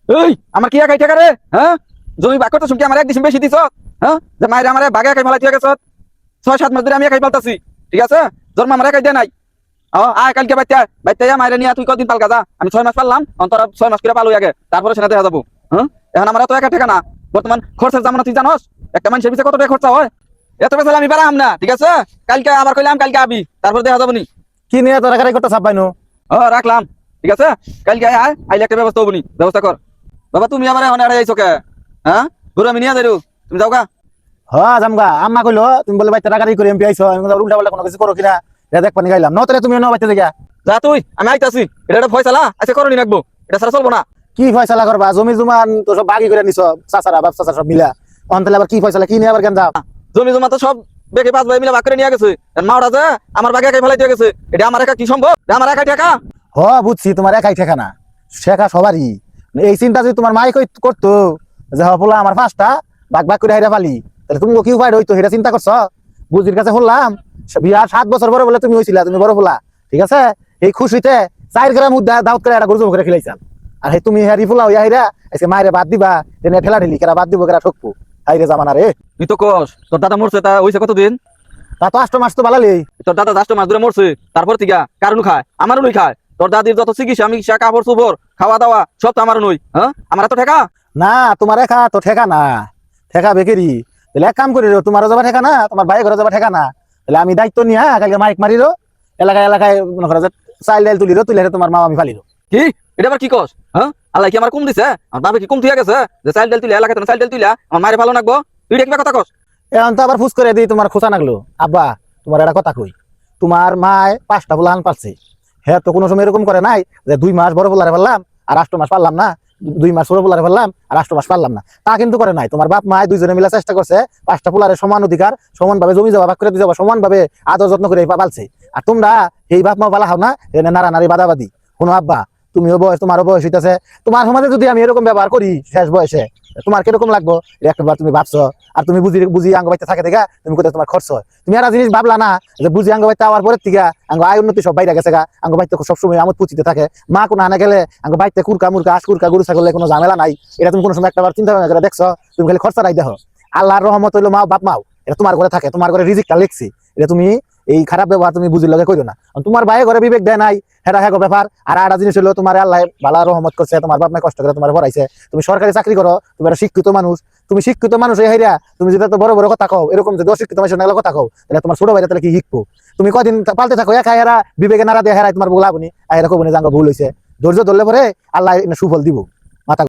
এই আমার কি একাই টাকা রে? হ্যাঁ, জমি ভাগ করতে শুনকি আমার এক ডিসিম বেশি দিছ। হ্যাঁ, যে মায়ের আমার বাগে একাই ফেলাই তুই গেছ। 6-7 মাস ধরে আমি একাই পালতাছি, ঠিক আছে? জন্ম আমার একাই দেয় নাই। আয় কালকে বাইতে বাইতে মায়ের নিয়ে তুই কদিন পালকা যা, আমি 6 মাস পারলাম, অন্তর 6 মাস করে পালুই আগে, তারপরে সেটা দেখা যাবো। হ্যাঁ, এখন আমার তো একা টাকা না, বর্তমান খরচের জামানা তুই জানোস একটা মানুষের পিছনে কত টাকা খরচা হয়। এত বেসাল আমি পারাম না, ঠিক আছে? কালকে আবার কইলাম কালকে আবি, তারপর দেখা যাবো নি। কি নিয়ে তোরা কারাই করতে চাপাইনো? রাখলাম, ঠিক আছে? কালকে আয়, আইলে একটা ব্যবস্থা হবো নি, ব্যবস্থা কর। বাবা তুমি আবার এখন এড়াই আইছো কে? হ্যাঁ, ঘুরে আমি নিয়ে যাই, তুমি যাও গা। হ্যাঁ জামগা, আম্মা কইলো তুমি বলে বাইতে টাকারি করে এমপি আইছো, আমি উল্টা পাল্টা কোনো কিছু করো কিনা এটা দেখ পানি গাইলাম। নতরে তুমি বাইতে দেখা যা তুই, আমি আইতাছি। এটা একটা ফয়সালা আচ্ছা করনি রাখবো, এটা সারা চলবো না। কি ফয়সালা করবা? জমি জমান তো সব বাকি করে নিছো, চাচারা বাপ চাচা সব মিলা। অন্তলে আবার কি ফয়সালা, কি নিয়ে আবার কেন যাও? জমি জমা তো সব বেকে 5 ভাই মিলে ভাগ করে নিয়ে গেছে। মাওটা যে আমার বাগে একাই ফেলাই দিয়ে গেছে, এটা আমার একা কি সম্ভব? এটা আমার একাই টাকা। হ বুঝছি, তোমার একাই ঠেকা না, শেখা সবারই। এই চিন্তা যদি তোমার মাই করতো যে পোলা আমার 5টা ভাগ ভাগ করে হাইরা পালি, তাহলে তুমি কি উপায় হইতো সেটা চিন্তা করছো? বুঝির কাছে হলাম বিয়ার 7 বছর বড় বলে তুমি হইছিলা, তুমি বড় পোলা, ঠিক আছে? এই খুশিতে 4 গ্রাম দাউদ করে একটা গরু জব করে খেলাইছাল। আর এই তুমি হারি পোলা হইয়া হাইরা আজকে মায়েরে বাদ দিবা, তেনে ঠেলা ঠেলি কেরা বাদ দিব কেরা ঠকবো। হাইরে জামানা রে। তুই তো কস তোর দাদা মরছে, তা হইছে কতদিন? তা তো 8 মাস তো বালালি। তোর দাদা 10 মাস ধরে মরছে, তারপর থেকে কারণ খায় আমারও নই খায়। তোর দাদির যত চিকিৎসা আমি কাপড় চোপড় খাওয়া দাওয়া সব তো আমারও নই। হ্যাঁ, আমার এত টাকা না তোমার একা তো ঠেকা না, ঠেকা বেকেরি। তাহলে এক কাম করি, তোমারও যাবা ঠেকা না, তোমার ভাই ঘরে যাবা ঠেকা না, তাহলে আমি দায়িত্ব নিয়ে কালকে মাইক মারিরো, এলাকায় এলাকায় মনে করো যে চাইল ডাইল তুলিরো, তুলে তোমার মা আমি ফালিরো। কি? এটা আবার কি কস? হ্যাঁ, আল্লাহ কি আমার কম দিছে? আমার বাবা কি কম থিয়া গেছে যে চাইল ডাল তুলে এলাকায় চাইল ডাল তুলে আমার মায়ের ভালো লাগবো? তুই এটা কিবা কথা কস? এখন তো আবার ফুস করে দিই তোমার খোঁচা নাগলো। আব্বা তোমার একটা কথা কই, তোমার মায় 5টা পোলাহান পারছে, হ্যাঁ তো কোনো সময় এরকম করে নাই যে 2 মাস বড় পোলারে পারলাম আর 8 মাস পারলাম না, 2 মাস ছোট পোলারে পারলাম আর 8 মাস পারলাম না, তা কিন্তু করে নাই। তোমার বাপ মায় দুইজনে মিলে চেষ্টা করছে 5টা পোলারে সমান অধিকার, সমান ভাবে জমি জমা ভাগ করে দিয়ে যাবো, সমান ভাবে আদর যত্ন করে পালছে। আর তোমরা এই বাপ মা পালা হও না, এনে নাড়ানাড়ি বাদাবাদি। কোনো আব্বা তুমিও বয়স, তোমারও বয়স হইতেছে, তোমার সমাজে যদি আমি এরকম ব্যবহার করি শেষ বয়সে, তোমার কিরকম লাগবো একবার তুমি ভাবছো? আর তুমি বুঝি বুঝি আঙ্গ বাইতে থাকে দেখা তুমি কোথায় তোমার খরচ হয়। তুমি একটা জিনিস ভাবলা না যে বুঝি আঙ্গ বাইতে আওয়ার পরের থেকে আঙ্গ আয় উন্নতি সব বাইরে গেছে গা, আঙ্গ বাইতে সবসময় আমোদ পুচিতে থাকে, মা কোনো আনা গেলে আঙ্গ বাইতে কুরকা মুরকা আশ কুরকা গরু ছাগলে কোনো ঝামেলা নাই। এটা তুমি কোনো সময় একটাবার চিন্তা ভাবনা করে দেখছো? তুমি খালি খরচা রাই দেখো। আল্লাহর রহমত হইলো মা বাপ মাও, এটা তোমার ঘরে থাকে, তোমার ঘরে রিজিকটা লিখছি, এটা তুমি এই খারাপ ব্যবহার তুমি বুঝির লগে কইরো না। তোমার ভাই ঘরে বিবেক দেয় নাই, হেরা হ্যাঁ ব্যাপার। আর একটা জিনিস হলো তোমার আল্লাহ ভালো রহমত করছে, তোমার বাপ মা কষ্ট করে তোমার পড়াইছে, তুমি সরকারি চাকরি করো, তুমি একটা শিক্ষিত মানুষ, তুমি শিক্ষিত মানুষ এই হাইরা তুমি যেটা তো বড় বড় কথা কও, এরকম যদি অশিক্ষিত মানুষের নাগলা কথা কও, তাহলে তোমার ছোট ভাইরা তাহলে কি শিখবো? তুমি কদিন পালতে থাকো একা, হেরা বিবেকে নাড়া দিয়ে হেরাই তোমার বলা বনি, আর এরকম জাঙ্গ ভুল হয়েছে, ধৈর্য ধরলে পরে আল্লাহ সুফল দিব।